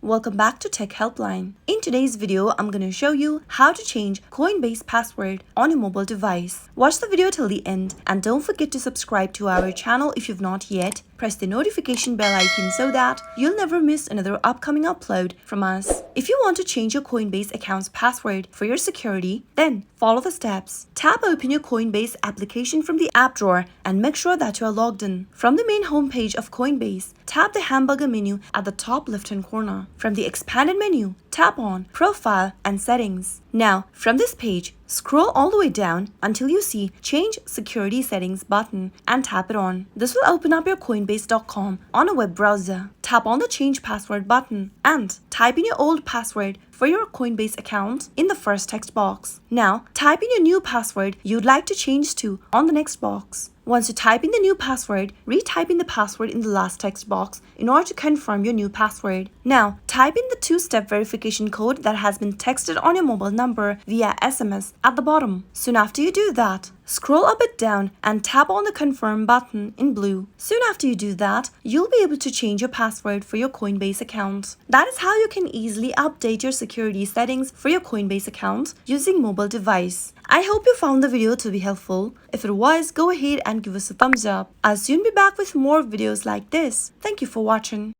welcome back to Tech Helpline. In today's video, I'm going to show you how to change Coinbase password on your mobile device. Watch the video till the end and don't forget to subscribe to our channel if you've not yet. Press the notification bell icon so that you'll never miss another upcoming upload from us. If you want to change your Coinbase account's password for your security, then follow the steps. Tap open your Coinbase application from the app drawer and make sure that you are logged in. From the main homepage of Coinbase, tap the hamburger menu at the top left-hand corner. From the expanded menu, tap on Profile and Settings. Now, from this page, scroll all the way down until you see Change Security Settings button and tap it on. This will open up your Coinbase.com on a web browser. Tap on the Change Password button and type in your old password for your Coinbase account in the first text box. Now, type in your new password you'd like to change to on the next box. Once you type in the new password, retype in the password in the last text box in order to confirm your new password. Now, type in the two-step verification code that has been texted on your mobile number via SMS at the bottom. Soon after you do that, scroll a bit down and tap on the confirm button in blue. Soon after you do that, you'll be able to change your password for your Coinbase account. That is how you can easily update your security settings for your Coinbase account using mobile device. I hope you found the video to be helpful. If it was, go ahead and give us a thumbs up. I'll soon be back with more videos like this. Thank you for watching.